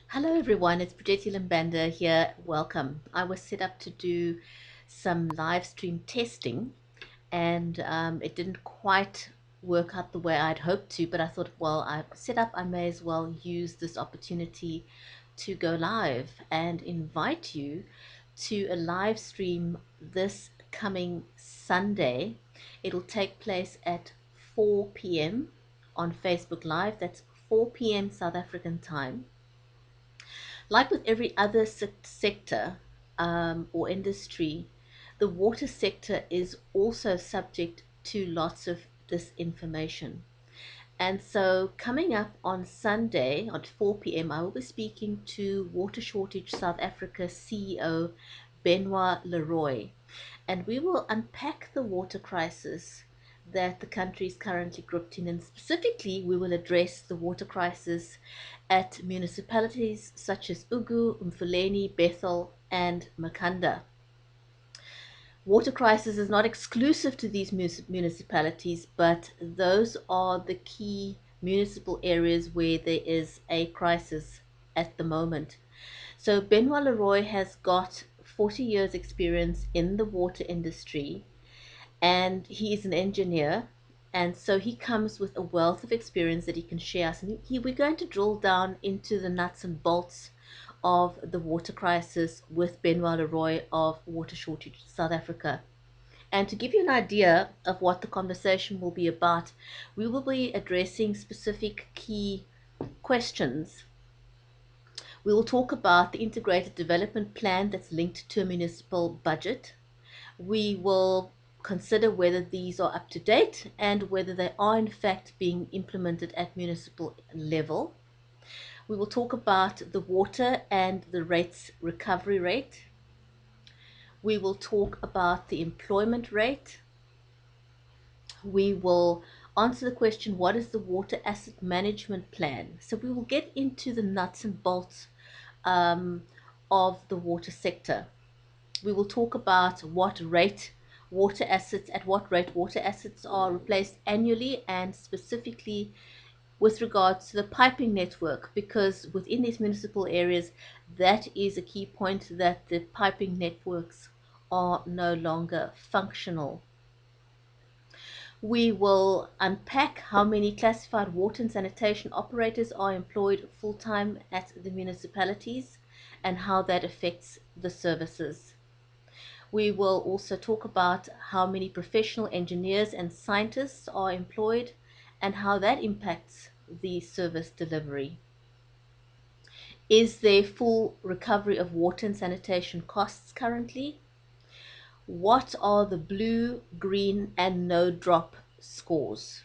Hello everyone, it's Bethal here. Welcome. I was set up to do some live stream testing and it didn't quite work out the way I'd hoped to, but I thought, well, I set up, I may as well use this opportunity to go live and invite you to a live stream this coming Sunday. It'll take place at 4 p.m. on Facebook Live. That's 4 p.m. South African time. Like with every other sector or industry, the water sector is also subject to lots of disinformation. And so, coming up on Sunday at 4 p.m., I will be speaking to Water Shortage South Africa CEO Benoit Leroy, and we will unpack the water crisis that the country is currently gripped in. And specifically, we will address the water crisis at municipalities such as UGU, Emfuleni, Bethal, and Makhanda. Water crisis is not exclusive to these municipalities, but those are the key municipal areas where there is a crisis at the moment. So Benoit Leroy has got 40 years experience in the water industry, and he is an engineer, and so he comes with a wealth of experience that he can share us. And we're going to drill down into the nuts and bolts of the water crisis with Benoit Leroy of Water Shortage South Africa. And to give you an idea of what the conversation will be about, we will be addressing specific key questions. We will talk about the integrated development plan that's linked to a municipal budget. We will consider whether these are up to date and whether they are in fact being implemented at municipal level. We will talk about the water and the rates recovery rate. We will talk about the employment rate. We will answer the question, what is the water asset management plan? So we will get into the nuts and bolts of the water sector. We will talk about what rate water assets, at what rate water assets are replaced annually, and specifically with regards to the piping network, because within these municipal areas, that is a key point, that the piping networks are no longer functional. We will unpack how many classified water and sanitation operators are employed full-time at the municipalities and how that affects the services. We will also talk about how many professional engineers and scientists are employed and how that impacts the service delivery. Is there full recovery of water and sanitation costs currently? What are the blue, green, and no drop scores?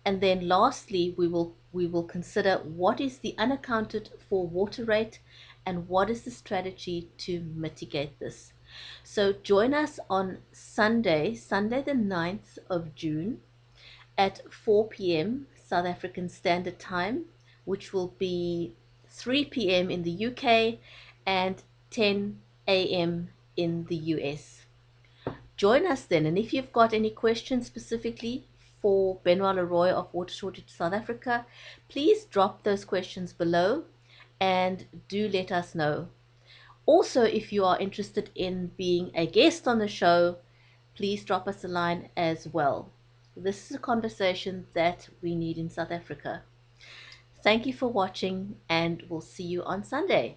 And then lastly, we will consider what is the unaccounted for water rate and what is the strategy to mitigate this. So join us on Sunday the 9th of June at 4 p.m. South African Standard Time, which will be 3 p.m. in the UK and 10 a.m. in the US. Join us then, and if you've got any questions specifically for Benoit Leroy of Water Shortage South Africa, please drop those questions below and do let us know. Also, if you are interested in being a guest on the show, please drop us a line as well. This is a conversation that we need in South Africa. Thank you for watching, and we'll see you on Sunday.